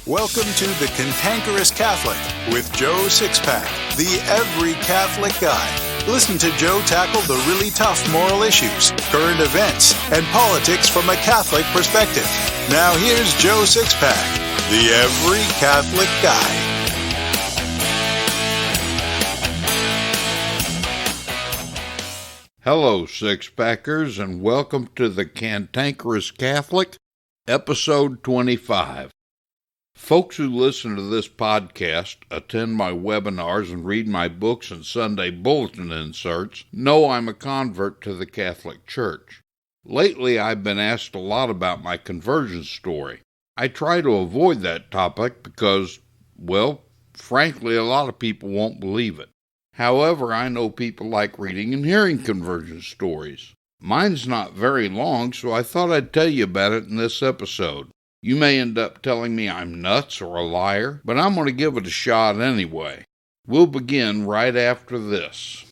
Welcome to The Cantankerous Catholic with Joe Sixpack, the every Catholic guy. Listen to Joe tackle the really tough moral issues, current events, and politics from a Catholic perspective. Now here's Joe Sixpack, the every Catholic guy. Hello, Sixpackers, and welcome to The Cantankerous Catholic, episode 25. Folks who listen to this podcast, attend my webinars, and read my books and Sunday bulletin inserts know I'm a convert to the Catholic Church. Lately, I've been asked a lot about my conversion story. I try to avoid that topic because, well, frankly, a lot of people won't believe it. However, I know people like reading and hearing conversion stories. Mine's not very long, so I thought I'd tell you about it in this episode. You may end up telling me I'm nuts or a liar, but I'm going to give it a shot anyway. We'll begin right after this.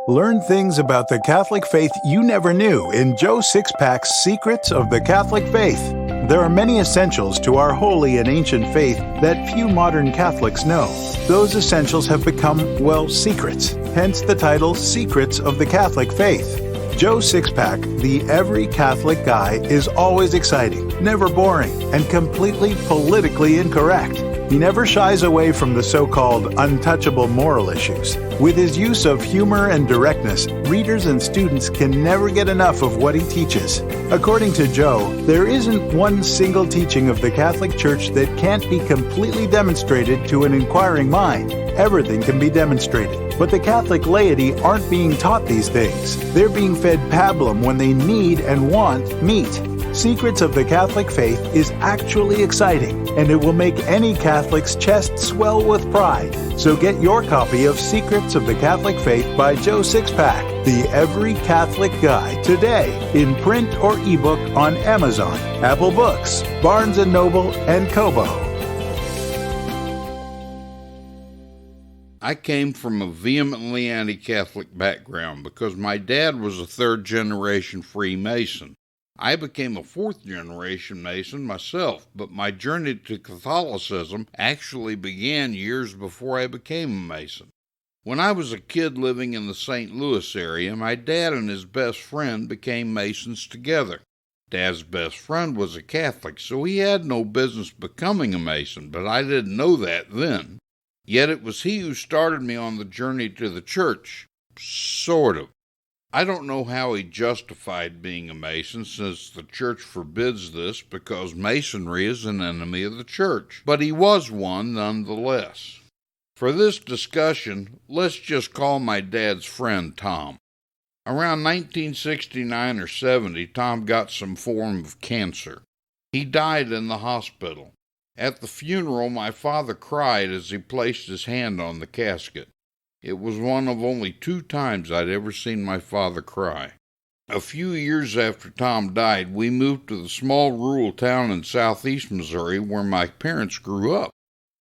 Learn things about the Catholic faith you never knew in Joe Sixpack's Secrets of the Catholic Faith. There are many essentials to our holy and ancient faith that few modern Catholics know. Those essentials have become, well, secrets, hence the title Secrets of the Catholic Faith. Joe Sixpack, the every Catholic guy, is always exciting, never boring, and completely politically incorrect. He never shies away from the so-called untouchable moral issues. With his use of humor and directness, readers and students can never get enough of what he teaches. According to Joe, there isn't one single teaching of the Catholic Church that can't be completely demonstrated to an inquiring mind. Everything can be demonstrated. But the Catholic laity aren't being taught these things. They're being fed pablum when they need and want meat. Secrets of the Catholic Faith is actually exciting, and it will make any Catholic's chest swell with pride. So get your copy of Secrets of the Catholic Faith by Joe Sixpack, the every Catholic guy, today in print or ebook on Amazon, Apple Books, Barnes & Noble, and Kobo. I came from a vehemently anti-Catholic background because my dad was a third-generation Freemason. I became a fourth-generation Mason myself, but my journey to Catholicism actually began years before I became a Mason. When I was a kid living in the St. Louis area, my dad and his best friend became Masons together. Dad's best friend was a Catholic, so he had no business becoming a Mason, but I didn't know that then. Yet it was he who started me on the journey to the church. Sort of. I don't know how he justified being a Mason, since the church forbids this because Masonry is an enemy of the church, but he was one nonetheless. For this discussion, let's just call my dad's friend Tom. Around 1969 or 70, Tom got some form of cancer. He died in the hospital. At the funeral, my father cried as he placed his hand on the casket. It was one of only 2 times I'd ever seen my father cry. A few years after Tom died, we moved to the small rural town in southeast Missouri where my parents grew up.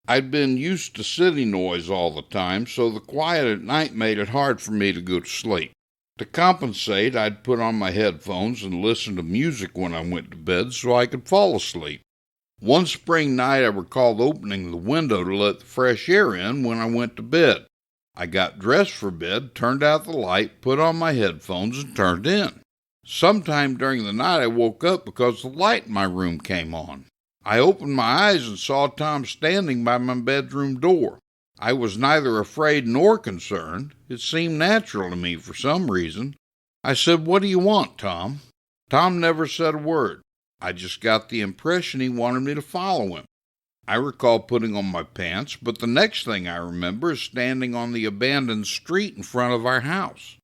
I'd been used to city noise all the time, so the quiet at night made it hard for me to go to sleep. To compensate, I'd put on my headphones and listen to music when I went to bed so I could fall asleep. One spring night, I recalled opening the window to let the fresh air in when I went to bed. I got dressed for bed, turned out the light, put on my headphones, and turned in. Sometime during the night, I woke up because the light in my room came on. I opened my eyes and saw Tom standing by my bedroom door. I was neither afraid nor concerned. It seemed natural to me for some reason. I said, "What do you want, Tom?" Tom never said a word. I just got the impression he wanted me to follow him. I recall putting on my pants, but the next thing I remember is standing on the abandoned street in front of our house.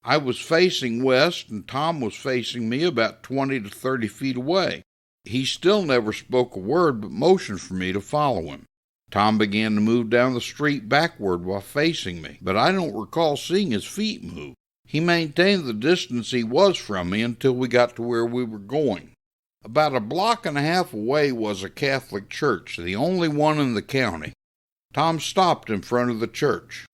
I was facing west, and Tom was facing me about 20 to 30 feet away. He still never spoke a word, but motioned for me to follow him. Tom began to move down the street backward while facing me, but I don't recall seeing his feet move. He maintained the distance he was from me until we got to where we were going. About a block and a half away was a Catholic church, the only one in the county. Tom stopped in front of the church.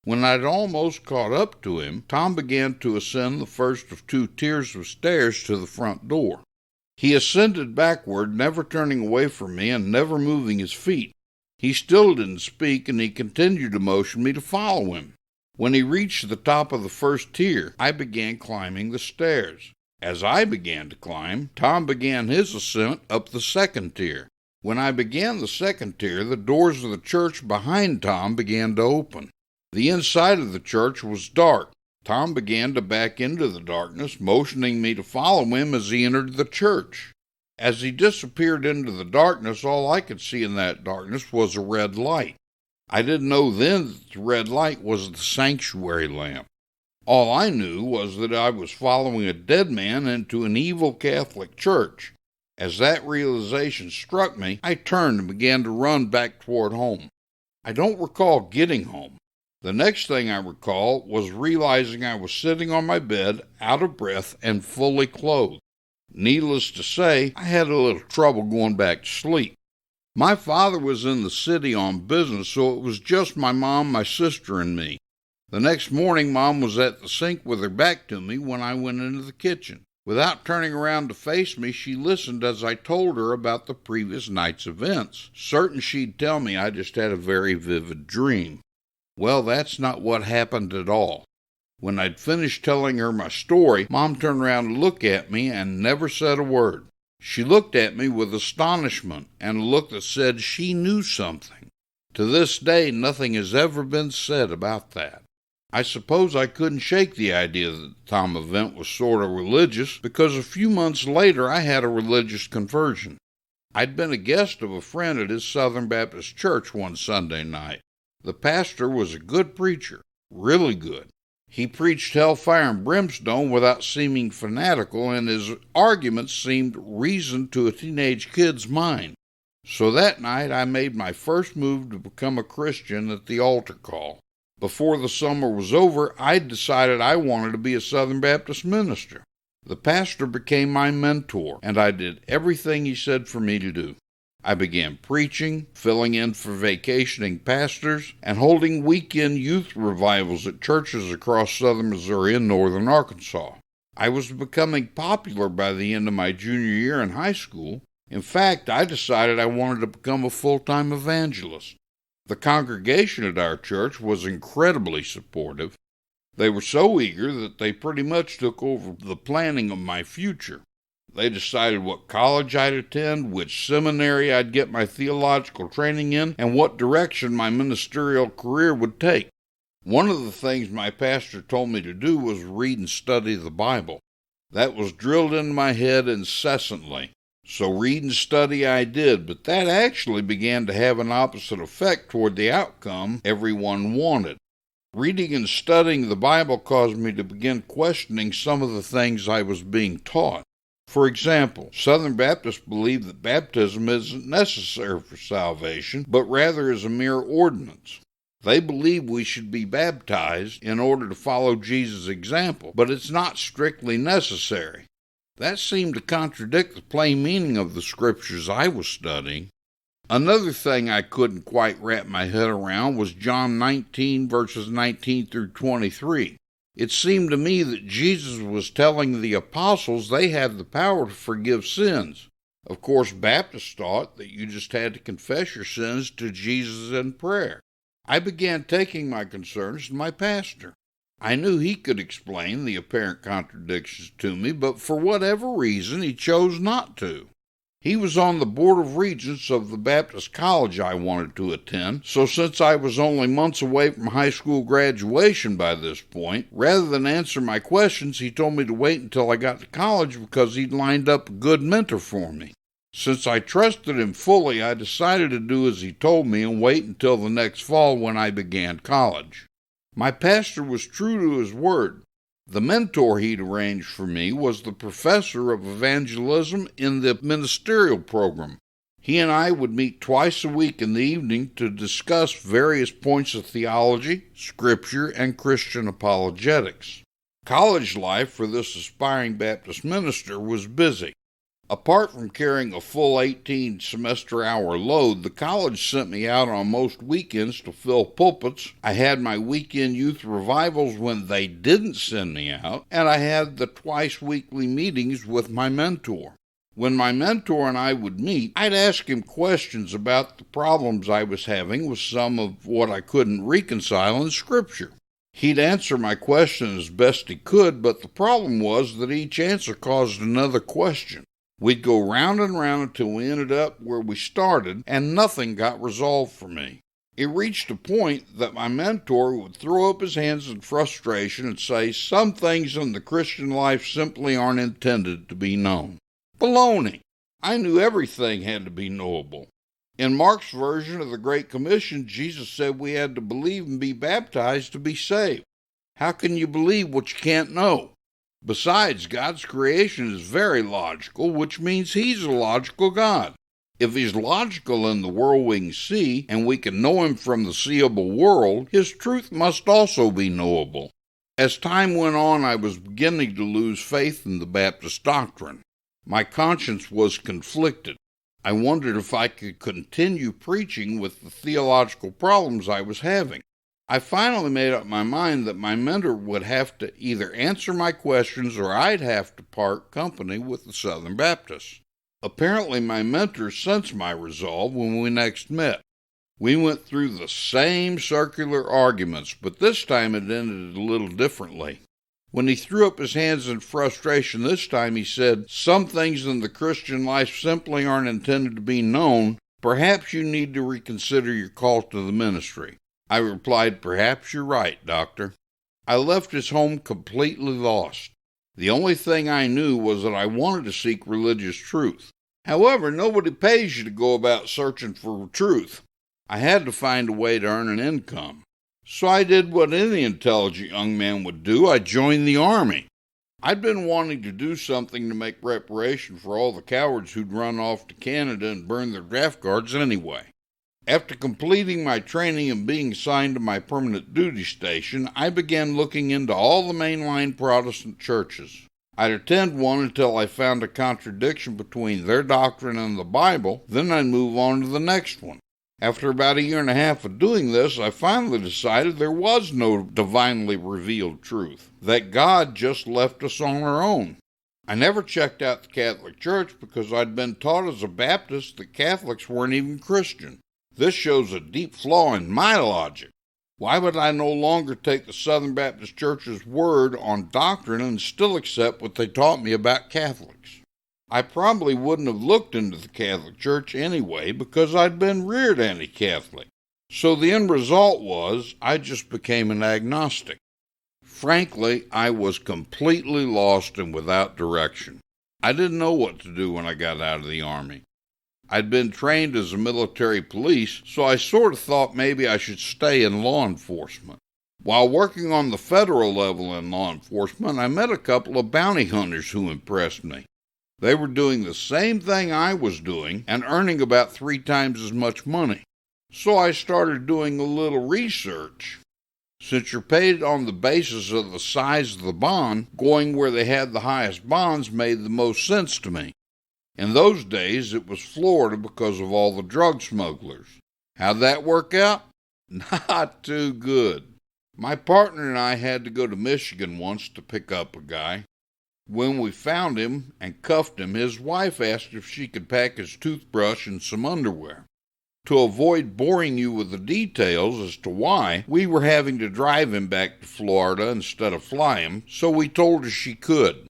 When I'd almost caught up to him, Tom began to ascend the first of 2 tiers of stairs to the front door. He ascended backward, never turning away from me and never moving his feet. He still didn't speak, and he continued to motion me to follow him. When he reached the top of the first tier, I began climbing the stairs. As I began to climb, Tom began his ascent up the second tier. When I began the second tier, the doors of the church behind Tom began to open. The inside of the church was dark. Tom began to back into the darkness, motioning me to follow him as he entered the church. As he disappeared into the darkness, all I could see in that darkness was a red light. I didn't know then that the red light was the sanctuary lamp. All I knew was that I was following a dead man into an evil Catholic church. As that realization struck me, I turned and began to run back toward home. I don't recall getting home. The next thing I recall was realizing I was sitting on my bed, out of breath, and fully clothed. Needless to say, I had a little trouble going back to sleep. My father was in the city on business, so it was just my mom, my sister, and me. The next morning, Mom was at the sink with her back to me when I went into the kitchen. Without turning around to face me, she listened as I told her about the previous night's events, certain she'd tell me I just had a very vivid dream. Well, that's not what happened at all. When I'd finished telling her my story, Mom turned around to look at me and never said a word. She looked at me with astonishment and a look that said she knew something. To this day, nothing has ever been said about that. I suppose I couldn't shake the idea that the Tom event was sort of religious, because a few months later I had a religious conversion. I'd been a guest of a friend at his Southern Baptist church one Sunday night. The pastor was a good preacher, really good. He preached hellfire and brimstone without seeming fanatical, and his arguments seemed reasoned to a teenage kid's mind. So that night I made my first move to become a Christian at the altar call. Before the summer was over, I'd decided I wanted to be a Southern Baptist minister. The pastor became my mentor, and I did everything he said for me to do. I began preaching, filling in for vacationing pastors, and holding weekend youth revivals at churches across southern Missouri and northern Arkansas. I was becoming popular by the end of my junior year in high school. In fact, I decided I wanted to become a full-time evangelist. The congregation at our church was incredibly supportive. They were so eager that they pretty much took over the planning of my future. They decided what college I'd attend, which seminary I'd get my theological training in, and what direction my ministerial career would take. One of the things my pastor told me to do was read and study the Bible. That was drilled into my head incessantly. So read and study I did, but that actually began to have an opposite effect toward the outcome everyone wanted. Reading and studying the Bible caused me to begin questioning some of the things I was being taught. For example, Southern Baptists believe that baptism isn't necessary for salvation, but rather is a mere ordinance. They believe we should be baptized in order to follow Jesus' example, but it's not strictly necessary. That seemed to contradict the plain meaning of the scriptures I was studying. Another thing I couldn't quite wrap my head around was John 19, verses 19 through 23. It seemed to me that Jesus was telling the apostles they had the power to forgive sins. Of course, Baptists thought that you just had to confess your sins to Jesus in prayer. I began taking my concerns to my pastor. I knew he could explain the apparent contradictions to me, but for whatever reason, he chose not to. He was on the Board of Regents of the Baptist college I wanted to attend, so since I was only months away from high school graduation by this point, rather than answer my questions, he told me to wait until I got to college because he'd lined up a good mentor for me. Since I trusted him fully, I decided to do as he told me and wait until the next fall when I began college. My pastor was true to his word. The mentor he'd arranged for me was the professor of evangelism in the ministerial program. He and I would meet twice a week in the evening to discuss various points of theology, scripture, and Christian apologetics. College life for this aspiring Baptist minister was busy. Apart from carrying a full 18-semester-hour load, the college sent me out on most weekends to fill pulpits. I had my weekend youth revivals when they didn't send me out, and I had the twice-weekly meetings with my mentor. When my mentor and I would meet, I'd ask him questions about the problems I was having with some of what I couldn't reconcile in Scripture. He'd answer my question as best he could, but the problem was that each answer caused another question. We'd go round and round until we ended up where we started, and nothing got resolved for me. It reached a point that my mentor would throw up his hands in frustration and say, "Some things in the Christian life simply aren't intended to be known." Baloney! I knew everything had to be knowable. In Mark's version of the Great Commission, Jesus said we had to believe and be baptized to be saved. How can you believe what you can't know? Besides, God's creation is very logical, which means He's a logical God. If He's logical in the world we can see, and we can know Him from the seeable world, His truth must also be knowable. As time went on, I was beginning to lose faith in the Baptist doctrine. My conscience was conflicted. I wondered if I could continue preaching with the theological problems I was having. I finally made up my mind that my mentor would have to either answer my questions or I'd have to part company with the Southern Baptists. Apparently my mentor sensed my resolve when we next met. We went through the same circular arguments, but this time it ended a little differently. When he threw up his hands in frustration this time, he said, "Some things in the Christian life simply aren't intended to be known. Perhaps you need to reconsider your call to the ministry." I replied, "Perhaps you're right, Doctor." I left his home completely lost. The only thing I knew was that I wanted to seek religious truth. However, nobody pays you to go about searching for truth. I had to find a way to earn an income. So I did what any intelligent young man would do. I joined the Army. I'd been wanting to do something to make reparation for all the cowards who'd run off to Canada and burn their draft cards anyway. After completing my training and being assigned to my permanent duty station, I began looking into all the mainline Protestant churches. I'd attend one until I found a contradiction between their doctrine and the Bible, then I'd move on to the next one. After about a year and a half of doing this, I finally decided there was no divinely revealed truth, that God just left us on our own. I never checked out the Catholic Church because I'd been taught as a Baptist that Catholics weren't even Christian. This shows a deep flaw in my logic. Why would I no longer take the Southern Baptist Church's word on doctrine and still accept what they taught me about Catholics? I probably wouldn't have looked into the Catholic Church anyway because I'd been reared anti-Catholic. So the end result was I just became an agnostic. Frankly, I was completely lost and without direction. I didn't know what to do when I got out of the Army. I'd been trained as a military police, so I sort of thought maybe I should stay in law enforcement. While working on the federal level in law enforcement, I met a couple of bounty hunters who impressed me. They were doing the same thing I was doing and earning about 3 times as much money. So I started doing a little research. Since you're paid on the basis of the size of the bond, going where they had the highest bonds made the most sense to me. In those days, it was Florida because of all the drug smugglers. How'd that work out? Not too good. My partner and I had to go to Michigan once to pick up a guy. When we found him and cuffed him, his wife asked if she could pack his toothbrush and some underwear. To avoid boring you with the details as to why, we were having to drive him back to Florida instead of fly him, so we told her she could.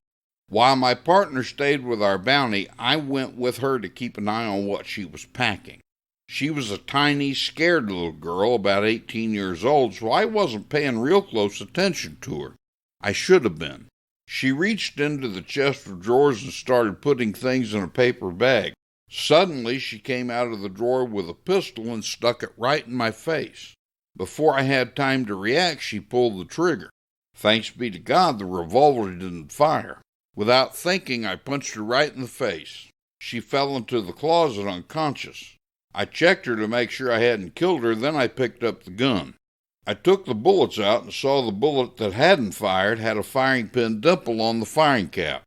While my partner stayed with our bounty, I went with her to keep an eye on what she was packing. She was a tiny, scared little girl, about 18 years old, so I wasn't paying real close attention to her. I should have been. She reached into the chest of drawers and started putting things in a paper bag. Suddenly, she came out of the drawer with a pistol and stuck it right in my face. Before I had time to react, she pulled the trigger. Thanks be to God, the revolver didn't fire. Without thinking, I punched her right in the face. She fell into the closet unconscious. I checked her to make sure I hadn't killed her, then I picked up the gun. I took the bullets out and saw the bullet that hadn't fired had a firing pin dimple on the firing cap.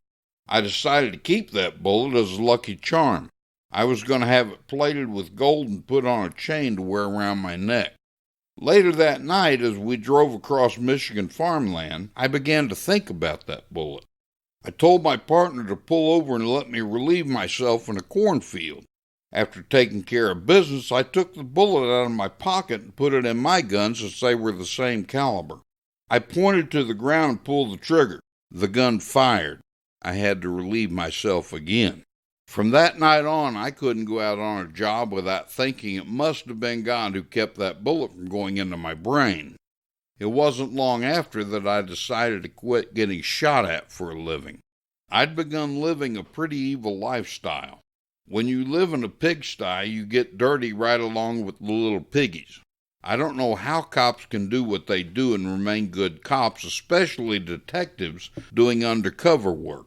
I decided to keep that bullet as a lucky charm. I was going to have it plated with gold and put on a chain to wear around my neck. Later that night, as we drove across Michigan farmland, I began to think about that bullet. I told my partner to pull over and let me relieve myself in a cornfield. After taking care of business, I took the bullet out of my pocket and put it in my gun since they were the same caliber. I pointed to the ground and pulled the trigger. The gun fired. I had to relieve myself again. From that night on, I couldn't go out on a job without thinking it must have been God who kept that bullet from going into my brain. It wasn't long after that I decided to quit getting shot at for a living. I'd begun living a pretty evil lifestyle. When you live in a pigsty, you get dirty right along with the little piggies. I don't know how cops can do what they do and remain good cops, especially detectives doing undercover work.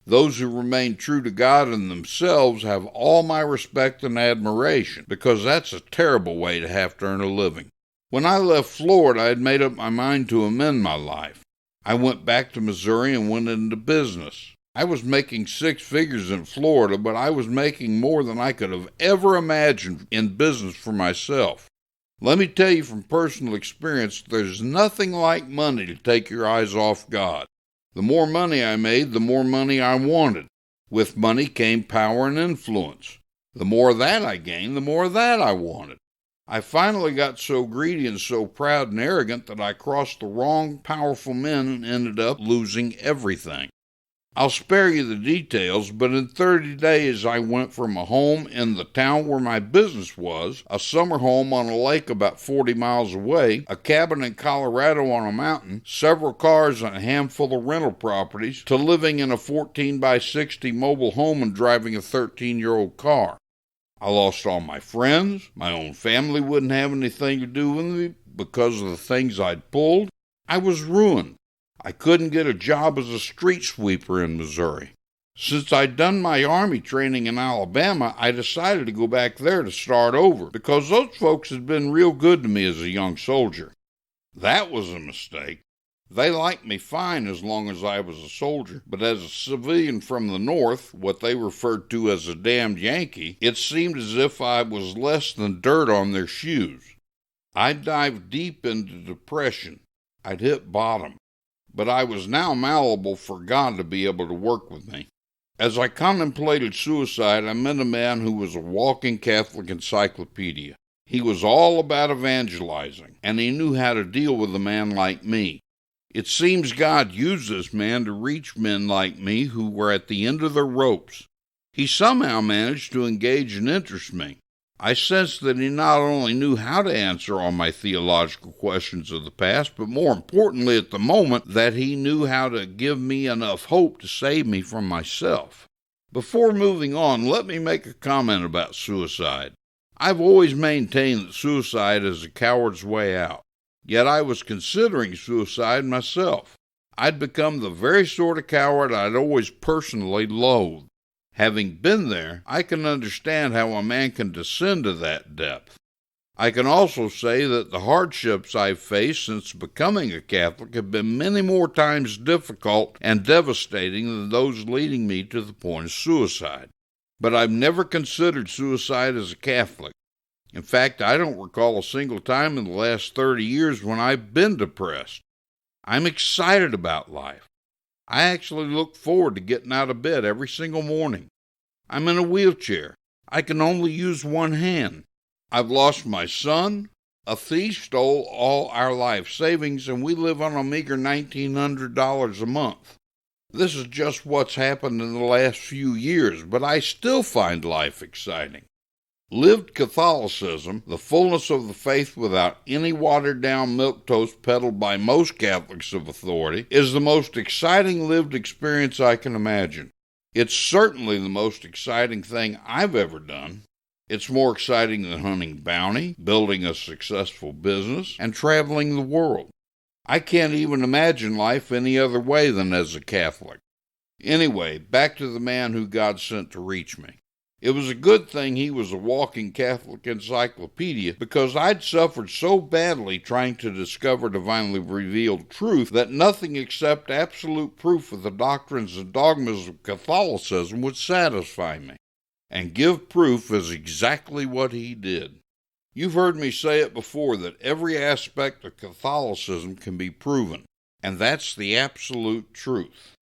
Those who remain true to God and themselves have all my respect and admiration, because that's a terrible way to have to earn a living. When I left Florida, I had made up my mind to amend my life. I went back to Missouri and went into business. I was making 6 figures in Florida, but I was making more than I could have ever imagined in business for myself. Let me tell you from personal experience, there's nothing like money to take your eyes off God. The more money I made, the more money I wanted. With money came power and influence. The more of that I gained, the more of that I wanted. I finally got so greedy and so proud and arrogant that I crossed the wrong powerful men and ended up losing everything. I'll spare you the details, but in 30 days I went from a home in the town where my business was, a summer home on a lake about 40 miles away, a cabin in Colorado on a mountain, several cars and a handful of rental properties, to living in a 14 by 60 mobile home and driving a 13-year-old car. I lost all my friends. My own family wouldn't have anything to do with me because of the things I'd pulled. I was ruined. I couldn't get a job as a street sweeper in Missouri. Since I'd done my Army training in Alabama, I decided to go back there to start over because those folks had been real good to me as a young soldier. That was a mistake. They liked me fine as long as I was a soldier, but as a civilian from the North, what they referred to as a damned Yankee, it seemed as if I was less than dirt on their shoes. I'd dived deep into depression. I'd hit bottom. But I was now malleable for God to be able to work with me. As I contemplated suicide, I met a man who was a walking Catholic encyclopedia. He was all about evangelizing, and he knew how to deal with a man like me. It seems God used this man to reach men like me who were at the end of their ropes. He somehow managed to engage and interest me. I sensed that he not only knew how to answer all my theological questions of the past, but more importantly at the moment, that he knew how to give me enough hope to save me from myself. Before moving on, let me make a comment about suicide. I've always maintained that suicide is a coward's way out. Yet I was considering suicide myself. I'd become the very sort of coward I'd always personally loathed. Having been there, I can understand how a man can descend to that depth. I can also say that the hardships I've faced since becoming a Catholic have been many more times difficult and devastating than those leading me to the point of suicide. But I've never considered suicide as a Catholic. In fact, I don't recall a single time in the last 30 years when I've been depressed. I'm excited about life. I actually look forward to getting out of bed every single morning. I'm in a wheelchair. I can only use one hand. I've lost my son. A thief stole all our life savings, and we live on a meager $1,900 a month. This is just what's happened in the last few years, but I still find life exciting. Lived Catholicism, the fullness of the faith without any watered-down milquetoast peddled by most Catholics of authority, is the most exciting lived experience I can imagine. It's certainly the most exciting thing I've ever done. It's more exciting than hunting bounty, building a successful business, and traveling the world. I can't even imagine life any other way than as a Catholic. Anyway, back to the man who God sent to reach me. It was a good thing he was a walking Catholic encyclopedia, because I'd suffered so badly trying to discover divinely revealed truth that nothing except absolute proof of the doctrines and dogmas of Catholicism would satisfy me. And give proof is exactly what he did. You've heard me say it before that every aspect of Catholicism can be proven, and that's the absolute truth.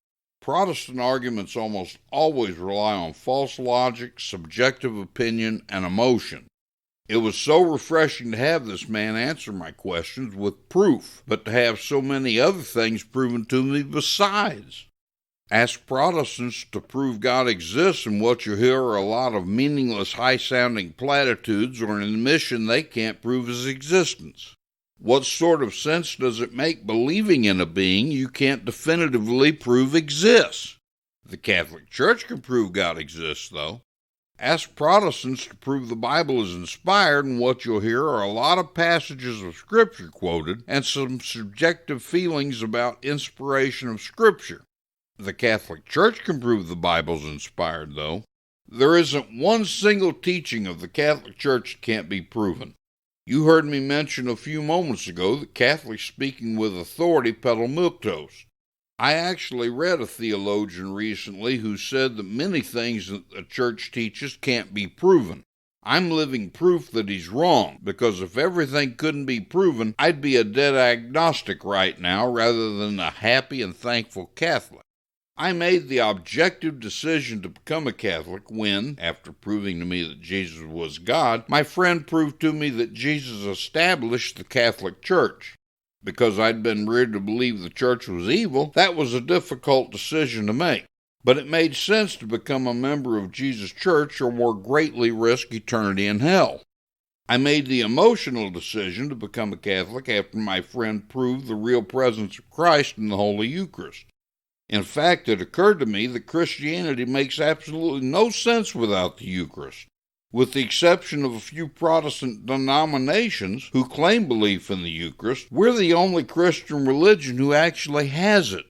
Protestant arguments almost always rely on false logic, subjective opinion, and emotion. It was so refreshing to have this man answer my questions with proof, but to have so many other things proven to me besides. Ask Protestants to prove God exists, and what you hear are a lot of meaningless, high-sounding platitudes or an admission they can't prove his existence. What sort of sense does it make believing in a being you can't definitively prove exists? The Catholic Church can prove God exists, though. Ask Protestants to prove the Bible is inspired, and what you'll hear are a lot of passages of Scripture quoted and some subjective feelings about inspiration of Scripture. The Catholic Church can prove the Bible's inspired, though. There isn't one single teaching of the Catholic Church that can't be proven. You heard me mention a few moments ago that Catholics speaking with authority peddle milquetoast. I actually read a theologian recently who said that many things that the church teaches can't be proven. I'm living proof that he's wrong, because if everything couldn't be proven, I'd be a dead agnostic right now rather than a happy and thankful Catholic. I made the objective decision to become a Catholic when, after proving to me that Jesus was God, my friend proved to me that Jesus established the Catholic Church. Because I'd been reared to believe the church was evil, that was a difficult decision to make. But it made sense to become a member of Jesus' church or more greatly risk eternity in hell. I made the emotional decision to become a Catholic after my friend proved the real presence of Christ in the Holy Eucharist. In fact, it occurred to me that Christianity makes absolutely no sense without the Eucharist. With the exception of a few Protestant denominations who claim belief in the Eucharist, we're the only Christian religion who actually has it.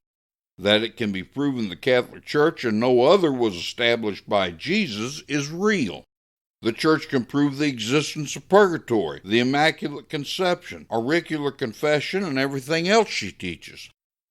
That it can be proven the Catholic Church and no other was established by Jesus is real. The Church can prove the existence of purgatory, the Immaculate Conception, auricular confession, and everything else she teaches.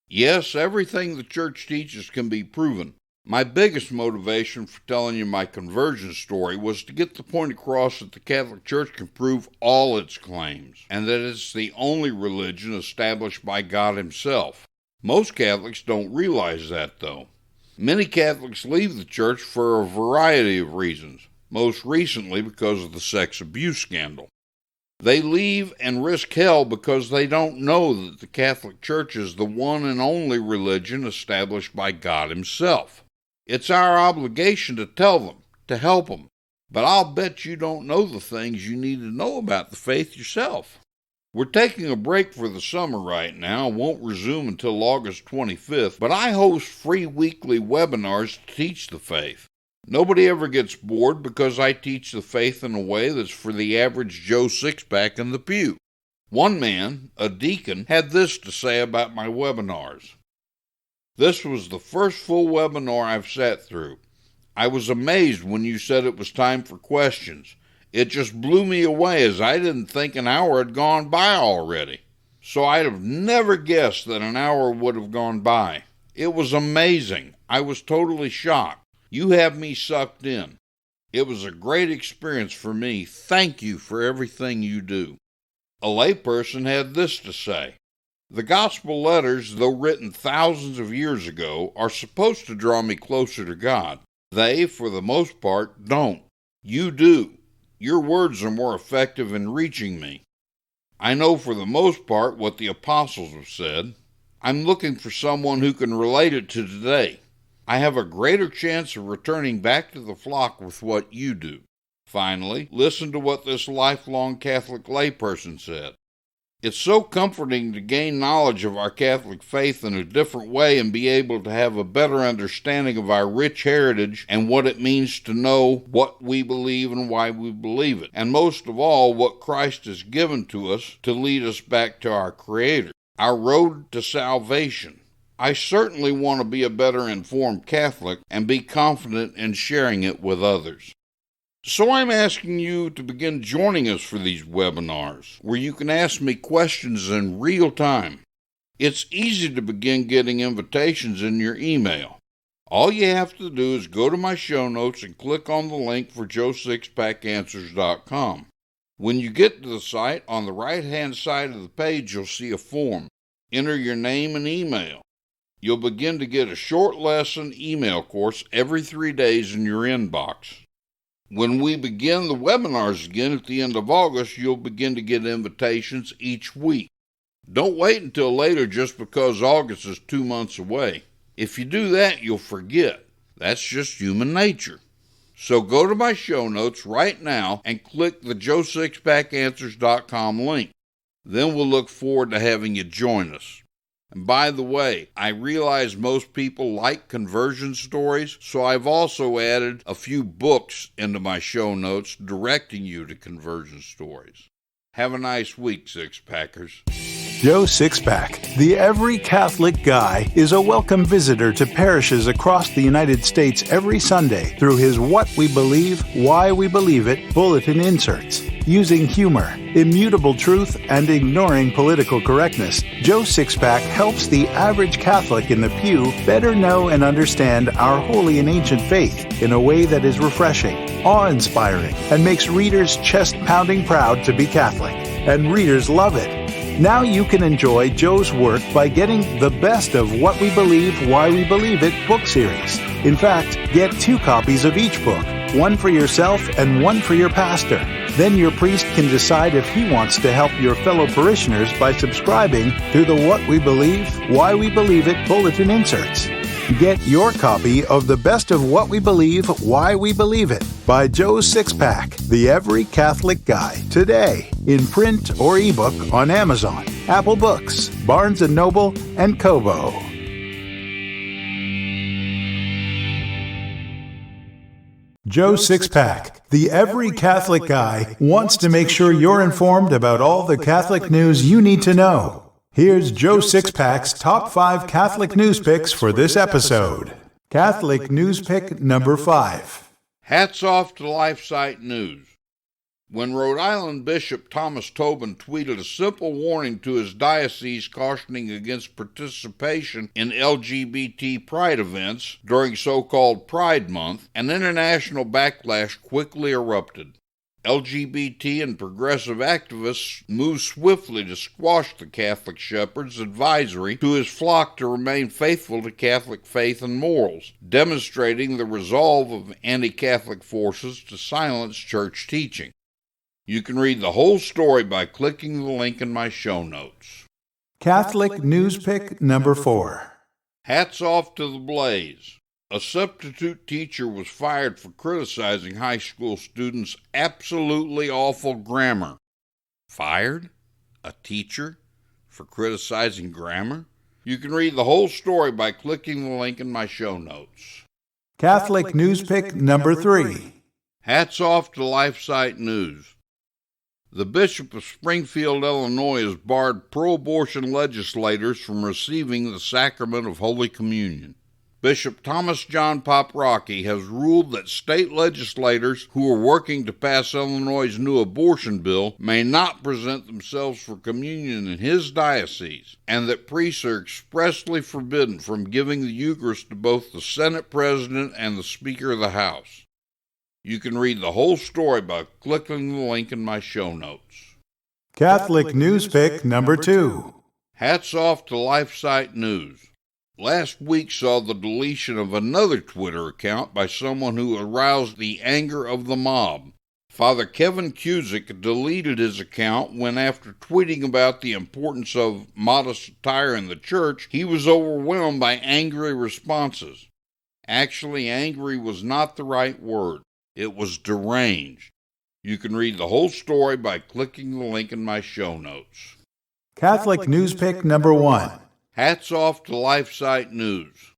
Yes, everything the Church teaches can be proven. My biggest motivation for telling you my conversion story was to get the point across that the Catholic Church can prove all its claims, and that it's the only religion established by God Himself. Most Catholics don't realize that, though. Many Catholics leave the Church for a variety of reasons, most recently because of the sex abuse scandal. They leave and risk hell because they don't know that the Catholic Church is the one and only religion established by God Himself. It's our obligation to tell them, to help them, but I'll bet you don't know the things you need to know about the faith yourself. We're taking a break for the summer right now, won't resume until August 25th, but I host free weekly webinars to teach the faith. Nobody ever gets bored because I teach the faith in a way that's for the average Joe Sixpack in the pew. One man, a deacon, had this to say about my webinars. This was the first full webinar I've sat through. I was amazed when you said it was time for questions. It just blew me away as I didn't think an hour had gone by already. So I'd have never guessed that an hour would have gone by. It was amazing. I was totally shocked. You have me sucked in. It was a great experience for me. Thank you for everything you do. A layperson had this to say. The gospel letters, though written thousands of years ago, are supposed to draw me closer to God. They, for the most part, don't. You do. Your words are more effective in reaching me. I know for the most part what the apostles have said. I'm looking for someone who can relate it to today. I have a greater chance of returning back to the flock with what you do. Finally, listen to what this lifelong Catholic layperson said. It's so comforting to gain knowledge of our Catholic faith in a different way and be able to have a better understanding of our rich heritage and what it means to know what we believe and why we believe it. And most of all, what Christ has given to us to lead us back to our Creator. Our road to salvation. I certainly want to be a better informed Catholic and be confident in sharing it with others. So I'm asking you to begin joining us for these webinars, where you can ask me questions in real time. It's easy to begin getting invitations in your email. All you have to do is go to my show notes and click on the link for joesixpackanswers.com. When you get to the site, on the right-hand side of the page, you'll see a form. Enter your name and email. You'll begin to get a short lesson email course every 3 days in your inbox. When we begin the webinars again at the end of August, you'll begin to get invitations each week. Don't wait until later just because August is 2 months away. If you do that, you'll forget. That's just human nature. So go to my show notes right now and click the joesixpackanswers.com link. Then we'll look forward to having you join us. And by the way, I realize most people like conversion stories, so I've also added a few books into my show notes directing you to conversion stories. Have a nice week, Sixpackers. Joe Sixpack, the Every Catholic Guy, is a welcome visitor to parishes across the United States every Sunday through his What We Believe, Why We Believe It bulletin inserts. Using humor, immutable truth, and ignoring political correctness, Joe Sixpack helps the average Catholic in the pew better know and understand our holy and ancient faith in a way that is refreshing, awe-inspiring, and makes readers chest-pounding proud to be Catholic. And readers love it. Now you can enjoy Joe's work by getting the best of What We Believe, Why We Believe It book series. In fact, get 2 copies of each book, one for yourself and one for your pastor. Then your priest can decide if he wants to help your fellow parishioners by subscribing to the What We Believe, Why We Believe It bulletin inserts. Get your copy of The Best of What We Believe, Why We Believe It by Joe Sixpack, the Every Catholic Guy, today in print or ebook on Amazon, Apple Books, Barnes & Noble, and Kobo. Joe Sixpack, the Every Catholic Guy, wants to make sure you're informed about all the Catholic news you need to know. Here's Joe Sixpack's top 5 Catholic news picks for this episode. Catholic news pick number 5. Hats off to LifeSite News. When Rhode Island Bishop Thomas Tobin tweeted a simple warning to his diocese cautioning against participation in LGBT pride events during so-called Pride Month, an international backlash quickly erupted. LGBT and progressive activists moved swiftly to squash the Catholic shepherd's advisory to his flock to remain faithful to Catholic faith and morals, demonstrating the resolve of anti-Catholic forces to silence church teaching. You can read the whole story by clicking the link in my show notes. Catholic news pick number 4. Hats off to the Blaze. A substitute teacher was fired for criticizing high school students' absolutely awful grammar. Fired? A teacher? For criticizing grammar? You can read the whole story by clicking the link in my show notes. Catholic news pick number 3. Hats off to LifeSite News. The Bishop of Springfield, Illinois, has barred pro-abortion legislators from receiving the sacrament of Holy Communion. Bishop Thomas John Poprocki has ruled that state legislators who are working to pass Illinois' new abortion bill may not present themselves for communion in his diocese, and that priests are expressly forbidden from giving the Eucharist to both the Senate President and the Speaker of the House. You can read the whole story by clicking the link in my show notes. Catholic news pick number 2. Hats off to LifeSite News. Last week saw the deletion of another Twitter account by someone who aroused the anger of the mob. Father Kevin Cusick deleted his account when, after tweeting about the importance of modest attire in the church, he was overwhelmed by angry responses. Actually, angry was not the right word. It was deranged. You can read the whole story by clicking the link in my show notes. Catholic news pick number 1. Hats off to LifeSite News.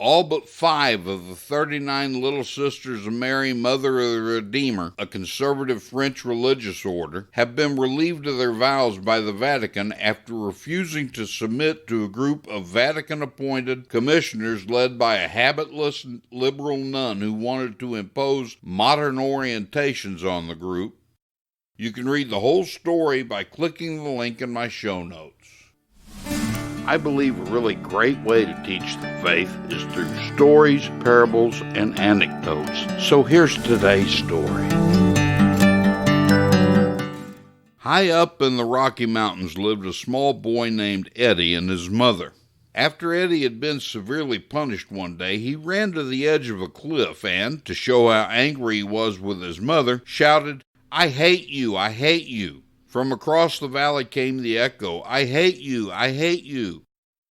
All but 5 of the 39 Little Sisters of Mary, Mother of the Redeemer, a conservative French religious order, have been relieved of their vows by the Vatican after refusing to submit to a group of Vatican-appointed commissioners led by a habitless liberal nun who wanted to impose modern orientations on the group. You can read the whole story by clicking the link in my show notes. I believe a really great way to teach the faith is through stories, parables, and anecdotes. So here's today's story. High up in the Rocky Mountains lived a small boy named Eddie and his mother. After Eddie had been severely punished one day, he ran to the edge of a cliff and, to show how angry he was with his mother, shouted, "I hate you, I hate you." From across the valley came the echo, "I hate you, I hate you."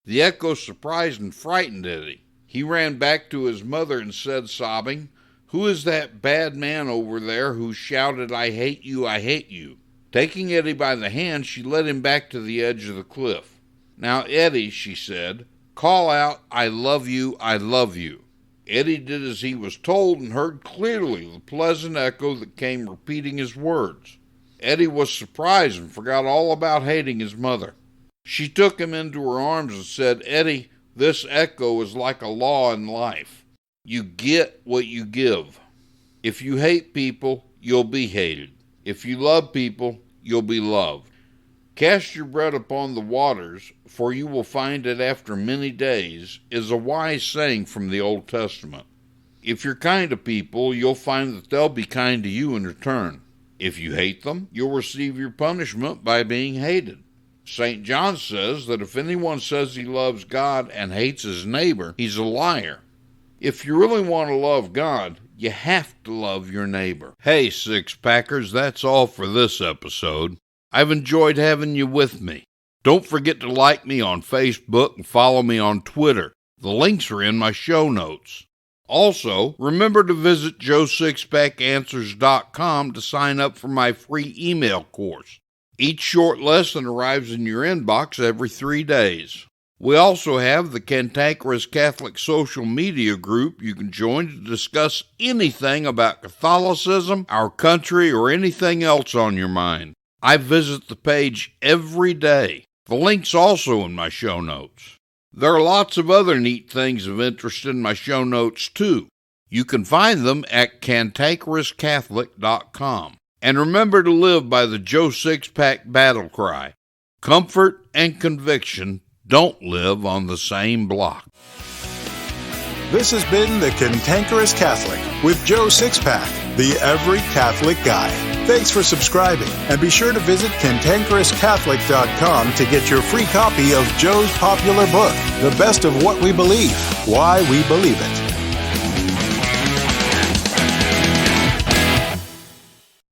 The echo surprised and frightened Eddie. He ran back to his mother and said, sobbing, "Who is that bad man over there who shouted, 'I hate you, I hate you'?" Taking Eddie by the hand, she led him back to the edge of the cliff. "Now, Eddie," she said, "call out, 'I love you, I love you.'" Eddie did as he was told and heard clearly the pleasant echo that came repeating his words. Eddie was surprised and forgot all about hating his mother. She took him into her arms and said, "Eddie, this echo is like a law in life. You get what you give. If you hate people, you'll be hated. If you love people, you'll be loved. Cast your bread upon the waters, for you will find it after many days," is a wise saying from the Old Testament. If you're kind to people, you'll find that they'll be kind to you in return. If you hate them, you'll receive your punishment by being hated. St. John says that if anyone says he loves God and hates his neighbor, he's a liar. If you really want to love God, you have to love your neighbor. Hey, Six-Packers, that's all for this episode. I've enjoyed having you with me. Don't forget to like me on Facebook and follow me on Twitter. The links are in my show notes. Also, remember to visit joesixpackanswers.com to sign up for my free email course. Each short lesson arrives in your inbox every 3 days. We also have the Cantankerous Catholic social media group you can join to discuss anything about Catholicism, our country, or anything else on your mind. I visit the page every day. The link's also in my show notes. There are lots of other neat things of interest in my show notes, too. You can find them at cantankerouscatholic.com. And remember to live by the Joe Sixpack battle cry. Comfort and conviction don't live on the same block. This has been The Cantankerous Catholic with Joe Sixpack, the Every Catholic Guy. Thanks for subscribing, and be sure to visit cantankerouscatholic.com to get your free copy of Joe's popular book, The Best of What We Believe, Why We Believe It.